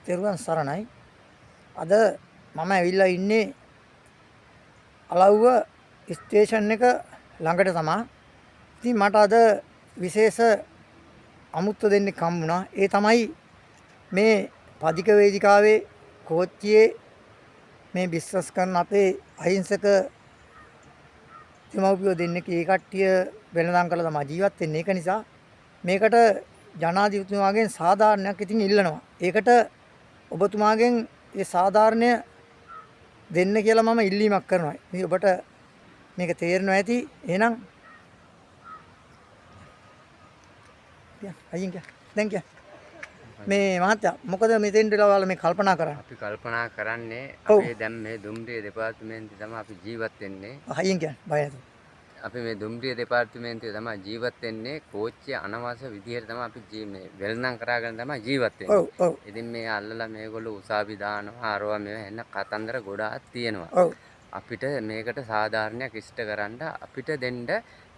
තෙරුවන් සරණයි. අද මම ඇවිල්ලා ඉන්නේ අලව්ව ස්ටේෂන් එක ළඟට තමයි. ඉතින් මට අද විශේෂ අමුත්ත දෙන්නෙක් හම්බුණා. ඒ තමයි මේ පදික වේදිකාවේ කෝච්චියේ මේ බිස්නස් කරන අපේ අහිංසක දෙමව්පියෝ දෙන්නෙක් ඒ කට්ටිය වෙනදාම් කරලා තමයි ජීවත් වෙන්නේ. ඒක නිසා මේකට ජනාධිපතිතුමාගෙන් සාධාරණයක් ඉතින් ඉල්ලනවා. ඒකට ඔබතුමාගෙන් ඒ සාධාරණය දෙන්න කියලා මම ඉල්ලීමක් කරනවා. මේ ඔබට මේක තේරෙනවා ඇති. එහෙනම් අයින් දැන් මේ මහත්තයා මොකද මෙතෙන්ට වෙලා මේ කල්පනා කරන්නේ? අපි කල්පනා කරන්නේ අපේ දැන් මේ දුම්රිය දෙපාර්තමේන්තුවේ තමයි අපි ජීවත් වෙන්නේ. අයින් බය නැතුව. අපි මේ දුම්රිය දෙපාර්තමේන්තුවේ තමයි ජීවත් වෙන්නේ. කෝච්චිය අනවශ්‍ය විදිහට තමයි අපි මේ වෙළඳාම් කරගෙන තමයි ජීවත් වෙන්නේ. ඔව් ඔව්. ඉතින් මේ අල්ලලා මේගොල්ලෝ උසාවි දානවා, අරවා මේවා එන්න කතන්දර ගොඩාක් තියෙනවා. ඔව්. අපිට මේකට සාධාරණයක් ඉෂ්ට කරන්න අපිට දෙන්න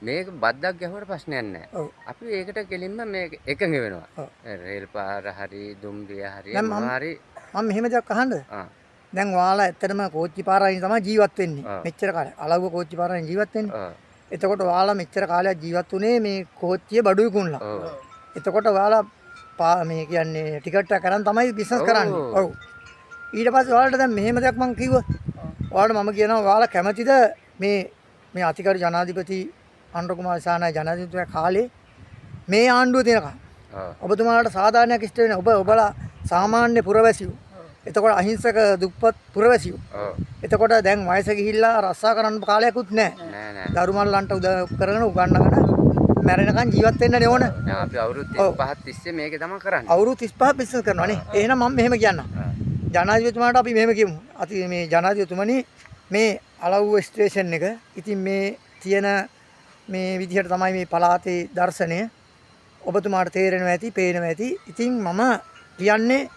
මේක බද්දක් ගැහුවට ප්‍රශ්නයක් නැහැ. අපි ඒකට කෙලින්ම මේක එකඟ වෙනවා. රේල් පාර හරි දුම්රිය හරි මොනවාරි මම මෙහෙම දෙයක් අහන්නද? දැන් ඔයාලා ඇත්තටම කෝච්චි පාරායින් තමයි ජීවත් වෙන්නේ. මෙච්චර කාලයක් අලව්ව කෝච්චි පාරායින් ජීවත් වෙන්නේ. එතකොට ඔයාලා මෙච්චර කාලයක් ජීවත් වුණේ මේ කෝච්චිය බඩුයි කුණලා. එතකොට ඔයාලා මේ කියන්නේ ටිකට් එක කරන් තමයි බිස්නස් කරන්නේ. ඔව්. ඊට පස්සේ ඔයාලට දැන් මෙහෙම දෙයක් මම කිව්වා. ඔයාලට මම කියනවා ඔයාලා කැමතිද මේ අතිගරු ජනාධිපති අනුර කුමාර දිසානායක ජනාධිපතිතුමා කාලේ මේ ආණ්ඩුව තියෙනකම් ඔබතුමාලාට සාධාරණයක් ඉෂ්ට වෙන ඔබලා සාමාන්‍ය පුරවැසියෝ. එතකොට අහිංසක දුප්පත් පුරවැසියෝ. එතකොට දැන් වයස ගිහිල්ලා රස්සා කරන්න කාලයක්වත් නැහැ. දරුමල්ලන්ට උදව් කරගෙන උගන්නගෙන මැරෙනකන් ජීවත් වෙන්න ඕන. අපි අවුරුදු 35 තිස්සේ මේක තමයි කරන්නේ. අවුරුදු 35 බිස්නස් කරනවා නේ. එහෙනම් මම මෙහෙම කියන්නම්. ජනාධිපතිතුමාට අපි මෙහෙම කියමු. අති මේ ජනාධිපතිතුමනි මේ අලව්ව ස්ටේෂන් එක ඉතින් මේ තියෙන මේ විදිහට තමයි මේ පළාතේ දර්ශනය. ඔබතුමාට තේරෙනවා ඇති, පේනවා ඇති. ඉතින් මම කියන්නේ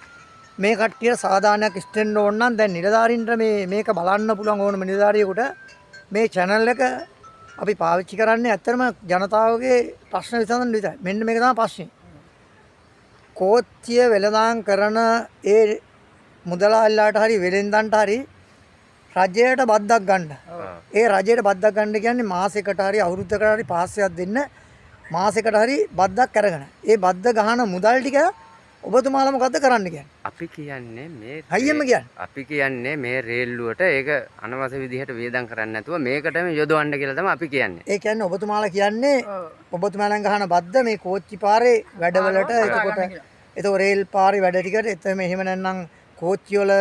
මේ කට්ටියට සාධාරණයක් ඉස්ටෙන්න ඕන නම් දැන් නිලධාරීන්ට මේක බලන්න පුළුවන් ඕනම නිලධාරියෙකුට මේ channel එක අපි පාවිච්චි කරන්නේ ඇත්තටම ජනතාවගේ ප්‍රශ්න විසඳන්න විතරයි. මෙන්න මේක තමයි ප්‍රශ්නේ. කෝච්චිය වෙළඳාම් කරන ඒ මුදලාල්ලාට හරි වෙළෙන්දන්ට හරි රජයට බද්දක් ගන්න. ඒ රජයට බද්දක් ගන්න කියන්නේ මාසෙකට හරි අවුරුද්දකට හරි පාස්යක් දෙන්න මාසෙකට හරි බද්දක් අරගෙන. ඒ බද්ද ගහන මුදල් ටික ඔබතුමාලා මොකද්ද කරන්න කියන්නේ? අපි කියන්නේ මේ හයියෙම කියන්නේ. අපි කියන්නේ මේ රේල්ලුවට ඒක අනවශ්‍ය විදිහට වියදම් කරන්නේ නැතුව මේකටම යොදවන්න කියලා තමයි අපි කියන්නේ. ඒ කියන්නේ ඔබතුමාලා කියන්නේ ඔබතුමාලන් ගහන බද්ද මේ කෝච්චි පාරේ වැඩවලට එතකොට රේල් පාරේ වැඩ ටිකට එතෙම එහෙම නැත්නම් කෝච්චි වල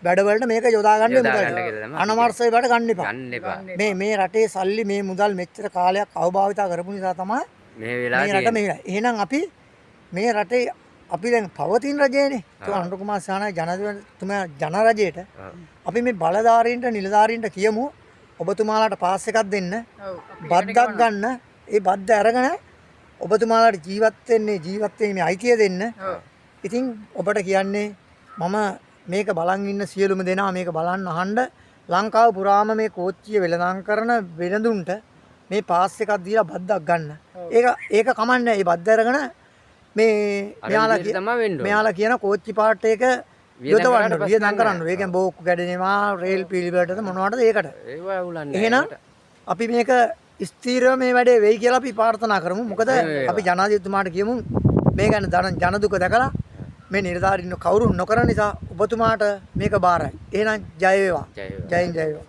වැඩවලට මේක යොදා ගන්න මුදල්. අනවශ්‍ය වැඩ ගන්න එපා. මේ රටේ සල්ලි මේ මුදල් මෙච්චර කාලයක් අවභාවිතා කරපු නිසා තමයි මේ වෙලාවේ එහෙනම් අපි මේ රටේ අපි දැන් පවතින රජයනේ. ඒක අනුර කුමාර දිසානායක ජනාධිපතිතුමා ජන රජයට අපි මේ බලධාරීන්ට නිලධාරීන්ට කියමු ඔබතුමාලාට පාස් එකක් දෙන්න. බද්දක් ගන්න. ඒ බද්ද අරගෙන ඔබතුමාලාට ජීවත් වෙන්නේ අයිතිය දෙන්න. ඉතින් ඔබට කියන්නේ මම මේක බලන් ඉන්න සියලුම දෙනා මේක බලන්න අහන්න ලංකාව පුරාම මේ කෝච්චිය වෙළඳාම් කරන වෙළඳුන්ට මේ පාස් එකක් දීලා බද්දක් ගන්න. ඒක කමන්නේ. ඒ බද්ද අරගෙන මේ මෙයාලා කියන කෝච්චි පාට එක යොදවන්න වියදම් කරන්න. ඒ කියන්නේ බෝක්කු කැඩෙනවා, රේල් පිළිවෙලටද මොනවටද ඒකට. ඒවා උලන්නේ. එහෙනම් අපි මේක ස්ථීරව මේ වැඩේ වෙයි කියලා අපි ප්‍රාර්ථනා කරමු. මොකද අපි ජනාධිපතිතුමාට කියමු මේ ගැන ජන දුක දැකලා මේ නිලධාරීන් කවුරු නොකරන නිසා ඔබතුමාට මේක බාරයි. එහෙනම් ජය වේවා. ජයෙන් ජය වේවා.